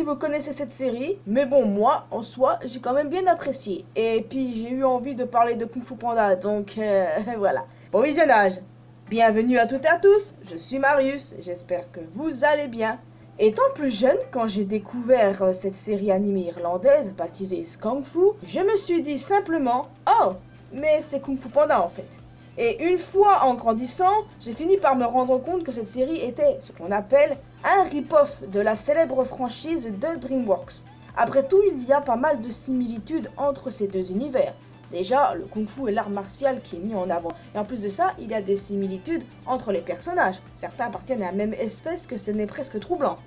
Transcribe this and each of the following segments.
vous connaissez cette série, mais bon, moi, en soi, j'ai quand même bien apprécié. Et puis, j'ai eu envie de parler de Kung Fu Panda, donc voilà. Bon visionnage. Bienvenue à toutes et à tous, je suis Marius, j'espère que vous allez bien. Étant plus jeune, quand j'ai découvert cette série animée irlandaise baptisée Kung Fu, je me suis dit simplement « Oh, mais c'est Kung Fu Panda en fait ». Et une fois en grandissant, j'ai fini par me rendre compte que cette série était ce qu'on appelle un rip-off de la célèbre franchise de DreamWorks. Après tout, il y a pas mal de similitudes entre ces deux univers. Déjà, le kung-fu est l'art martial qui est mis en avant. Et en plus de ça, il y a des similitudes entre les personnages. Certains appartiennent à la même espèce que ce n'est presque troublant.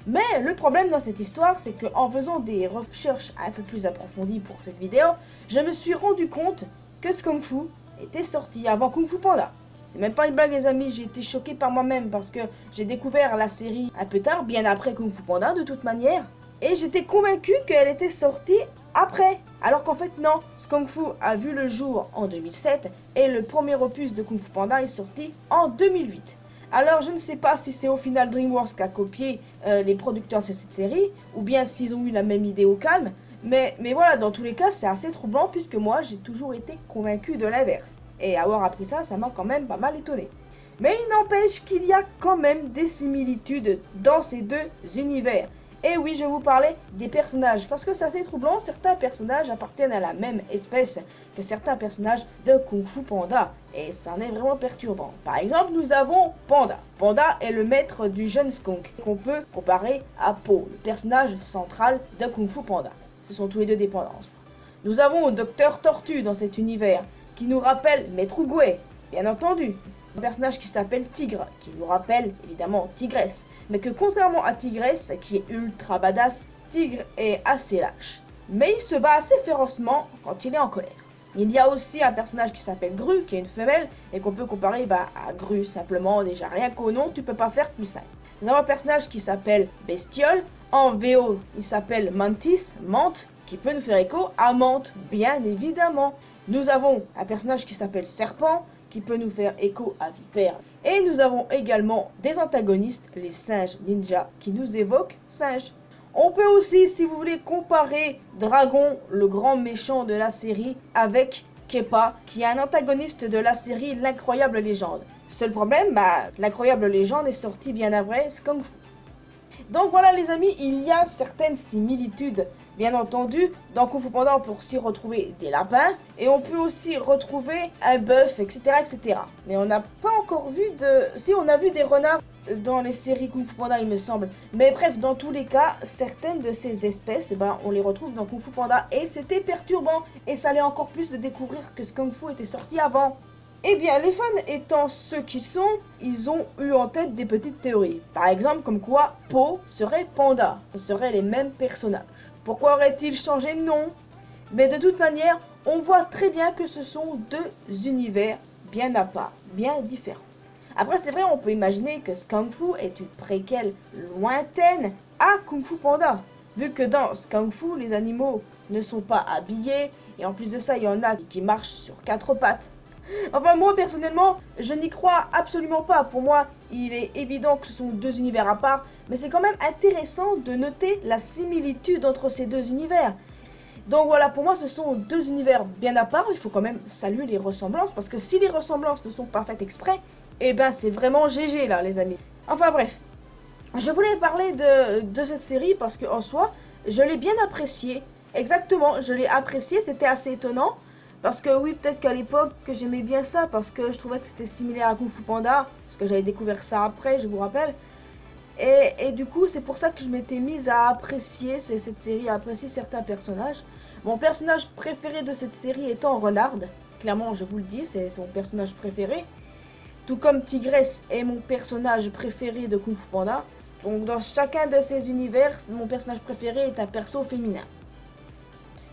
Mais le problème dans cette histoire, c'est qu'en faisant des recherches un peu plus approfondies pour cette vidéo, je me suis rendu compte que ce kung-fu était sorti avant Kung Fu Panda. C'est même pas une blague les amis, j'ai été choqué par moi-même parce que j'ai découvert la série un peu tard, bien après Kung Fu Panda de toute manière. Et j'étais convaincu qu'elle était sortie après. Alors qu'en fait non, ce Kung Fu a vu le jour en 2007 et le premier opus de Kung Fu Panda est sorti en 2008. Alors je ne sais pas si c'est au final DreamWorks qui a copié les producteurs de cette série ou bien s'ils ont eu la même idée au calme. Mais voilà, dans tous les cas, c'est assez troublant puisque moi, j'ai toujours été convaincu de l'inverse. Et avoir appris ça, ça m'a quand même pas mal étonné. Mais il n'empêche qu'il y a quand même des similitudes dans ces deux univers. Et oui, je vous parlais des personnages, parce que c'est assez troublant, certains personnages appartiennent à la même espèce que certains personnages de Kung Fu Panda. Et ça en est vraiment perturbant. Par exemple, nous avons Panda. Panda est le maître du jeune skunk, qu'on peut comparer à Po, le personnage central de Kung Fu Panda. Ce sont tous les deux dépendants. Nous avons Docteur Tortue dans cet univers, qui nous rappelle Maître Oogway, bien entendu. Un personnage qui s'appelle Tigre, qui nous rappelle évidemment Tigresse. Mais que contrairement à Tigresse, qui est ultra badass, Tigre est assez lâche. Mais il se bat assez férocement quand il est en colère. Il y a aussi un personnage qui s'appelle Gru, qui est une femelle, et qu'on peut comparer à Gru simplement. Déjà rien qu'au nom, tu peux pas faire plus simple. Nous avons un personnage qui s'appelle Bestiole. En VO, il s'appelle Mantis, Mante, qui peut nous faire écho à Mante, bien évidemment. Nous avons un personnage qui s'appelle Serpent, qui peut nous faire écho à Vipère. Et nous avons également des antagonistes, les singes ninja, qui nous évoquent singes. On peut aussi, si vous voulez, comparer Dragon, le grand méchant de la série, avec Keppa, qui est un antagoniste de la série L'Incroyable Légende. Seul problème, L'Incroyable Légende est sorti bien après Kung Fu. Donc voilà les amis, il y a certaines similitudes. Bien entendu, dans Kung Fu Panda, on peut aussi retrouver des lapins. Et on peut aussi retrouver un bœuf, etc. etc. Mais on n'a pas encore vu de... Si, on a vu des renards dans les séries Kung Fu Panda, il me semble. Mais bref, dans tous les cas, certaines de ces espèces, on les retrouve dans Kung Fu Panda. Et c'était perturbant. Et ça allait encore plus de découvrir que ce Kung Fu était sorti avant. Eh bien, les fans étant ceux qu'ils sont, ils ont eu en tête des petites théories. Par exemple, comme quoi Po serait Panda, ce seraient les mêmes personnages. Pourquoi aurait-il changé de nom? Mais de toute manière, on voit très bien que ce sont deux univers bien à part, bien différents. Après, c'est vrai, on peut imaginer que Kung Fu est une préquelle lointaine à Kung Fu Panda. Vu que dans Kung Fu, les animaux ne sont pas habillés, et en plus de ça, il y en a qui marchent sur quatre pattes. Enfin, moi, personnellement, je n'y crois absolument pas. Pour moi, il est évident que ce sont deux univers à part, mais c'est quand même intéressant de noter la similitude entre ces deux univers. Donc voilà, pour moi, ce sont deux univers bien à part. Il faut quand même saluer les ressemblances, parce que si les ressemblances ne sont pas faites exprès, eh ben, c'est vraiment GG, là, les amis. Enfin, bref. Je voulais parler de cette série, parce qu'en soi, je l'ai bien appréciée. Exactement, je l'ai appréciée, c'était assez étonnant. Parce que oui, peut-être qu'à l'époque, que j'aimais bien ça, parce que je trouvais que c'était similaire à Kung Fu Panda, parce que j'avais découvert ça après, je vous rappelle. Et du coup, c'est pour ça que je m'étais mise à apprécier cette série, à apprécier certains personnages. Mon personnage préféré de cette série étant Renard, clairement, je vous le dis, c'est mon personnage préféré. Tout comme Tigresse est mon personnage préféré de Kung Fu Panda. Donc dans chacun de ces univers, mon personnage préféré est un perso féminin.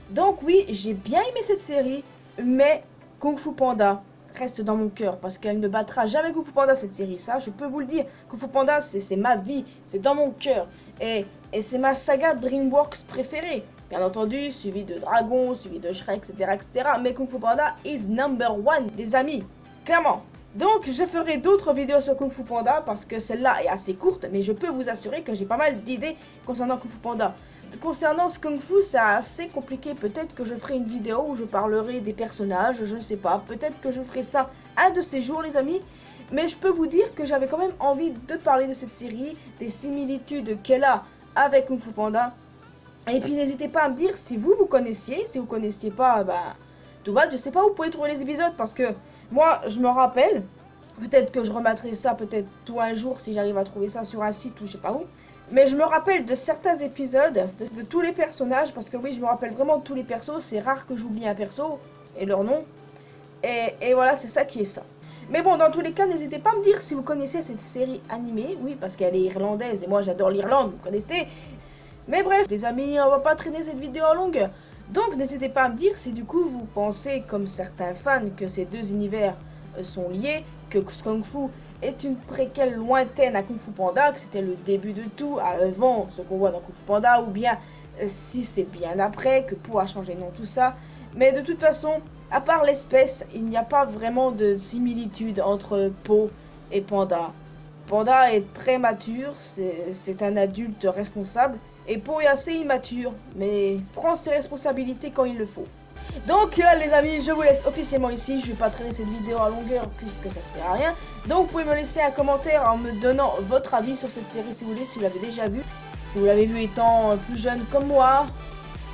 Donc oui, j'ai bien aimé cette série. Mais Kung Fu Panda reste dans mon cœur parce qu'elle ne battra jamais Kung Fu Panda cette série, ça je peux vous le dire. Kung Fu Panda c'est ma vie, c'est dans mon cœur et c'est ma saga DreamWorks préférée. Bien entendu, suivi de Dragon, suivi de Shrek, etc. etc. Mais Kung Fu Panda is number one, les amis, clairement. Donc je ferai d'autres vidéos sur Kung Fu Panda parce que celle-là est assez courte, mais je peux vous assurer que j'ai pas mal d'idées concernant Kung Fu Panda. Concernant ce Kung Fu, c'est assez compliqué. Peut-être que je ferai une vidéo où je parlerai des personnages, je ne sais pas. Peut-être que je ferai ça un de ces jours, les amis. Mais je peux vous dire que j'avais quand même envie de parler de cette série, des similitudes qu'elle a avec Kung Fu Panda. Et puis n'hésitez pas à me dire si vous connaissiez. Si vous connaissiez pas, bah, tout va. Je sais pas où vous pouvez trouver les épisodes parce que moi, je me rappelle. Peut-être que je remettrai ça peut-être tout un jour si j'arrive à trouver ça sur un site ou je sais pas où. Mais je me rappelle de certains épisodes, de tous les personnages, parce que oui, je me rappelle vraiment de tous les persos, c'est rare que j'oublie un perso et leur nom. Et voilà, c'est ça qui est ça. Mais bon, dans tous les cas, n'hésitez pas à me dire si vous connaissez cette série animée, oui, parce qu'elle est irlandaise et moi j'adore l'Irlande, vous connaissez. Mais bref, les amis, on va pas traîner cette vidéo en longue. Donc n'hésitez pas à me dire si du coup vous pensez, comme certains fans, que ces deux univers sont liés, que Kung Fu est une préquelle lointaine à Kung Fu Panda, que c'était le début de tout, avant ce qu'on voit dans Kung Fu Panda, ou bien si c'est bien après, que Po a changé de nom, tout ça. Mais de toute façon, à part l'espèce, il n'y a pas vraiment de similitude entre Po et Panda. Panda est très mature, c'est un adulte responsable, et Po est assez immature, mais prend ses responsabilités quand il le faut. Donc là les amis, je vous laisse officiellement ici, je vais pas traîner cette vidéo à longueur puisque ça sert à rien. Donc vous pouvez me laisser un commentaire en me donnant votre avis sur cette série si vous voulez, si vous l'avez déjà vu. Si vous l'avez vu étant plus jeune comme moi.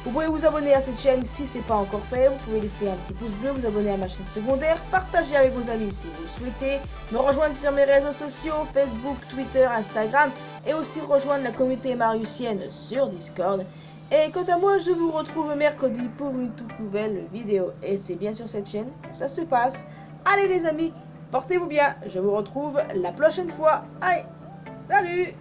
Vous pouvez vous abonner à cette chaîne si ce n'est pas encore fait, vous pouvez laisser un petit pouce bleu, vous abonner à ma chaîne secondaire, partager avec vos amis si vous le souhaitez, me rejoindre sur mes réseaux sociaux, Facebook, Twitter, Instagram, et aussi rejoindre la communauté mariusienne sur Discord. Et quant à moi, je vous retrouve mercredi pour une toute nouvelle vidéo. Et c'est bien sur cette chaîne que ça se passe. Allez les amis, portez-vous bien, je vous retrouve la prochaine fois. Allez, salut!